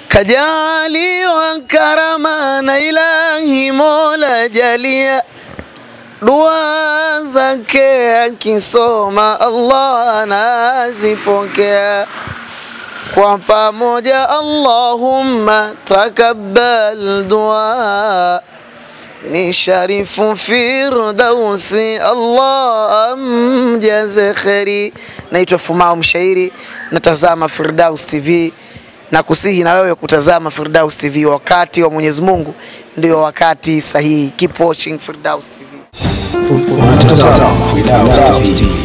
kajali wa karama na ilahi mola jalia, dua zake akisoma Allah anazipokea. Kwa pamoja Allahumma takabbal dua, ni sharifu firdausi Allah amjaze kheri. Naitwa Fumao Mshairi, natazama Firdaus TV, na kusihi na wewe kutazama Firdaus TV. Wakati wa Mwenyezi Mungu ndio wakati sahihi. Keep watching Firdaus TV. Unatazama Firdaus TV.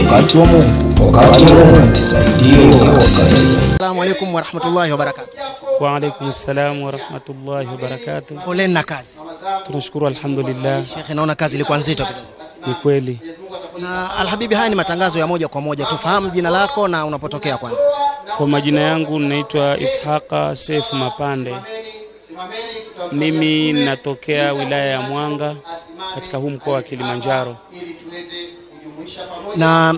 Wakati wa Mungu, wakati wa Mungu tusaidie. Assalamu alaykum wa rahmatullahi wa barakatuh. Wa alaykum assalam wa rahmatullahi wa barakatuh. Poleni na kazi. Tunashukuru alhamdulillah. Sheikh, naona kazi ilikuwa nzito kidogo. Ni kweli. Na Alhabibi, haya ni matangazo ya moja kwa moja. Tufahamu jina lako na unapotokea kwanza. Kwa majina yangu naitwa Ishaqa Seif Mapande. Mimi natokea wilaya ya Mwanga katika huu mkoa wa Kilimanjaro. Na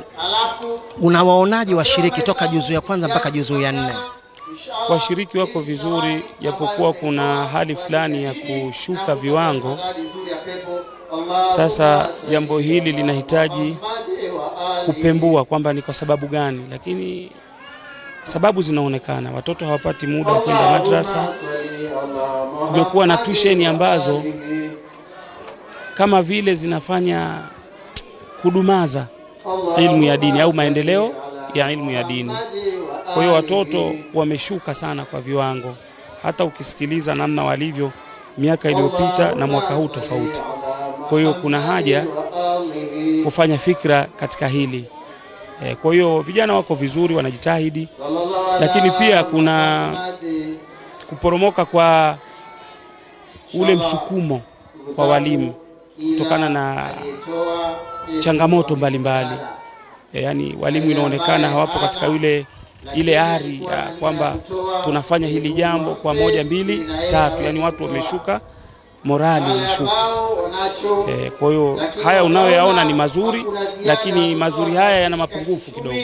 unawaonaje washiriki toka juzu ya kwanza mpaka juzu ya 4? Washiriki wako vizuri, japokuwa kuna hali fulani ya kushuka viwango. Sasa jambo hili linahitaji kupembua kwamba ni kwa sababu gani, lakini sababu zinaonekana. Watoto hawapati muda wa kwenda madrasa. Kumekuwa na tuition ambazo kama vile zinafanya kudumaza ilmu ya dini au maendeleo ya ilmu ya dini. Kwa hiyo watoto wameshuka sana kwa viwango. Hata ukisikiliza namna walivyo miaka iliyopita na mwaka huu tofauti. Kwa hiyo kuna haja kufanya fikra katika hili. Kwa hiyo vijana wako vizuri, wanajitahidi, lakini pia kuna kuporomoka kwa ule msukumo kwa walimu kutokana na changamoto mbalimbali. Yani walimu inaonekana hawapo katika ile ari ya kwamba tunafanya hili jambo kwa 1 2 3. Yani watu wameshuka, morali imeshuka. Kwa hiyo haya unayoyaona ni mazuri, lakini mazuri haya yana mapungufu kidogo.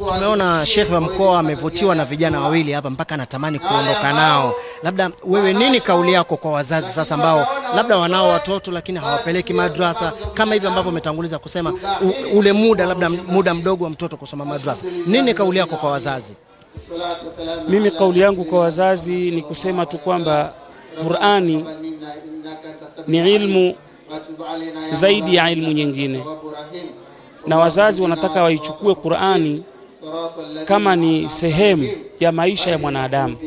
Tumeona Sheikh wa mkoa amevutiwa na vijana wawili hapa mpaka anatamani kuondoka nao. Labda wewe, nini kauli yako kwa wazazi sasa ambao labda wanao watoto lakini hawapeleki madrasa, kama hivi ambavyo umetanguliza kusema ule muda, labda muda mdogo wa mtoto kusoma madrasa? Nini kauli yako kwa wazazi? Mimi kauli yangu kwa wazazi ni kusema tu kwamba Qur'ani ni ilmu zaidi ya ilmu nyingine, na wazazi wanataka waichukue Qur'ani kama ni sehemu ya maisha ya mwanadamu.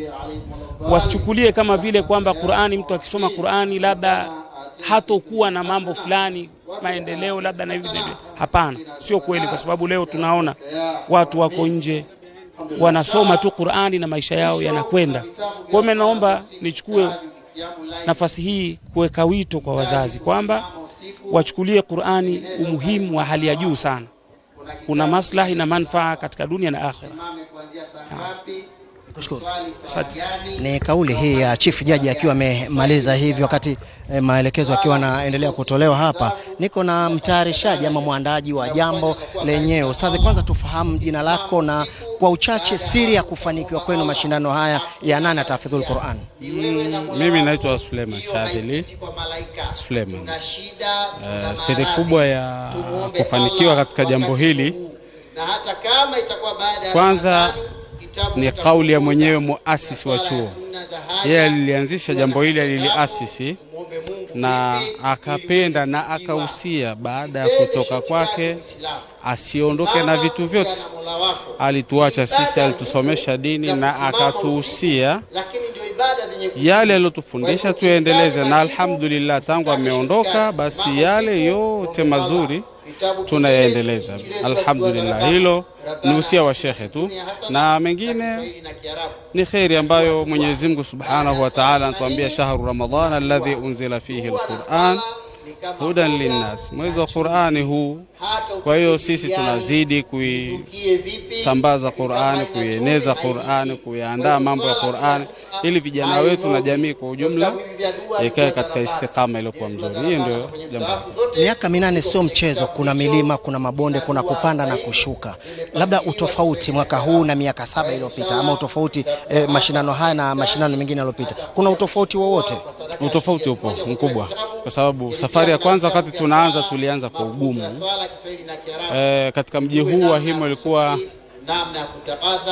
Wasichukulie kama vile kwamba Qur'ani, mtu akisoma Qur'ani labda hatokuwa na mambo fulani, maendeleo labda na hivi. Hapana, sio kweli, kwa sababu leo tunaona watu wako nje wanasoma tu Qur'ani na maisha yao yanakwenda. Kwa hiyo naomba nichukue nafasi hii kuweka wito kwa wazazi kwamba wachukulie Qur'ani umuhimu wa hali ya juu sana. Kuna maslahi na manufaa katika dunia na akhera. Kushukuru. Ni kauli hii ya Chief Jaji akiwa amemaliza hivi, wakati maelekezo akiwa anaendelea kutolewa hapa. Niko na mtayarishaji ama mwandaji wa jambo lenyewe. Ustadhi, kwanza tufahamu jina lako na kwa uchache siri ya kufanikiwa kwenu mashindano haya ya nani atahifadhul Qur'an. Mimi naitwa Suleiman Shadili. Suleiman. Siri kubwa ya kufanikiwa katika jambo hili, kwanza ni kauli ya mwenyewe muasisi wa chuo. Yeye alianzisha jambo hili, aliliasisi na akapenda na akahusia baada ya kutoka kwake asiondoke na vitu vyote. Alituacha sisi, alitusomesha dini na akatuhusia yale aliyotufundisha tuendeleze, na alhamdulillah tangu ameondoka basi yale yote mazuri tunayaendeleza alhamdulillah. Hilo ni usia wa shekhe tu, na mengine ni khairi ambayo Mwenyezi Mungu Subhanahu wa Ta'ala anatuambia, shahru Ramadhana alladhi unzila fihi alquran hudan linnas, mwezi wa Qur'ani huu. Kwa hiyo sisi tunazidi kuisambaza Qur'ani, kuieneza Qur'ani, kuiandaa mambo ya Qur'ani ili vijana wetu na jamii kwa ujumla ikae katika istiqama iliyokuwa mzuri. Hiyo ndio jambo. Miaka 8 sio mchezo, kuna milima, kuna mabonde, kuna kupanda na kushuka. Labda utofauti mwaka huu na miaka 7 iliyopita, ama utofauti mashindano haya na mashindano mengine yaliyopita, kuna utofauti wowote? Utofauti upo mkubwa, kwa sababu safari ya kwanza wakati tulianza kwa ugumu. Katika mji huu wa Himo ilikuwa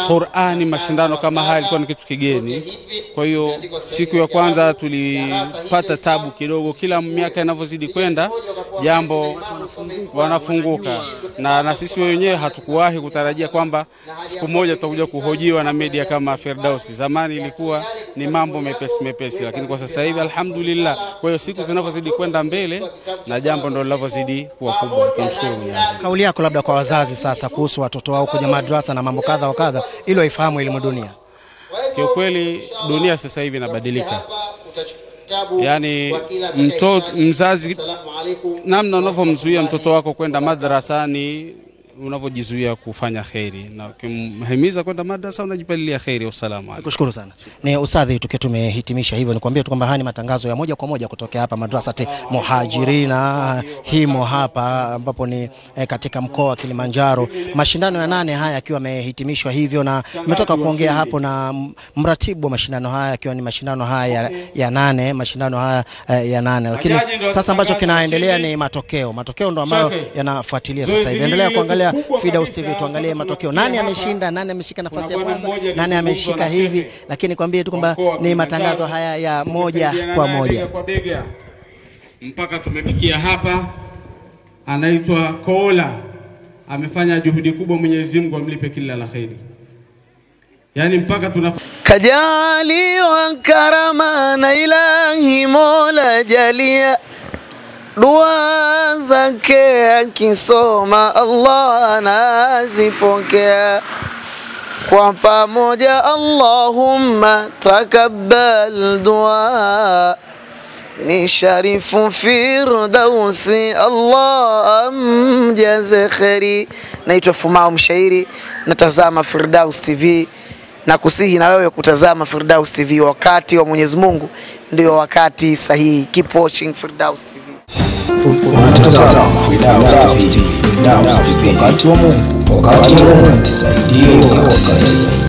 Qur'ani, mashindano kama haya ilikuwa ni kitu kigeni. Kwa hiyo siku ya kwanza tulipata tabu kidogo. Kila miaka inavyozidi kwenda jambo wanafunguka, na sisi wenyewe hatukuwahi kutarajia kwamba siku moja tutakuja kuhojiwa na media kama Firdausi. Zamani ilikuwa ni mambo mepesi, lakini kwa sasa hivi alhamdulillah. Kwa hiyo siku zinavyozidi kwenda mbele na jambo ndio linavyozidi kuwa kubwa. Tunashukuru Mwenyezi Mungu. Kauli yako labda kwa wazazi sasa kuhusu watoto wao kuja madrasa na mambo kadha wa kadha ili waifahamu elimu dunia? Kiukweli dunia sasa hivi inabadilika. Yani mzazi namna unavyomzuia mtoto wako kwenda madrasani unavyojizuia kufanya khairi, na ukimhimiza kwenda madrasa unajipalilia khairi. Usalama. Nikushukuru sana. Ni ustadhi, tukiwa tumehitimisha hivyo nikwambie tu kwamba haya ni matangazo ya moja kwa moja kutoka hapa Madrasati Muhajirina Himo hapa, ambapo ni katika mkoa wa Kilimanjaro. Mashindano ya 8 haya yakiwa yamehitimishwa hivyo, na nimetoka kuongea hapo na mratibu wa mashindano haya akiwa ni mashindano haya ya 8, mashindano haya ya 8. Lakini sasa ambacho kinaendelea ni matokeo ndo ambayo yanafuatilia sasa hivi. Endelea kuangalia Firdaus TV, tuangalie matokeo. Nani ameshinda, nani ameshika nafasi ya kwanza, nani ameshika hivi. Lakini kwambie tu kwamba ni matangazo haya ya moja kwa moja. Mpaka tumefikia hapa, anaitwa Kola, amefanya juhudi kubwa. Mwenyezi Mungu amlipe kila la kheri. Yani mpaka kajaliwa karama na ilahi Mola jalia, dua zake akisoma Allah anazipokea. Kwa pamoja Allahumma takabbal dua, ni Sharifu Firdausi Allah amjaze kheri. Naitwa Fumao Mshairi, natazama Firdaus TV, na kusihi na wewe kutazama Firdaus TV. Wakati wa Mwenyezi Mungu ndio wakati sahihi. Keep watching Firdaus TV. Unatazama Firdaus TV, wakati wa Mungu, wakati wa Mungu, tusaidie.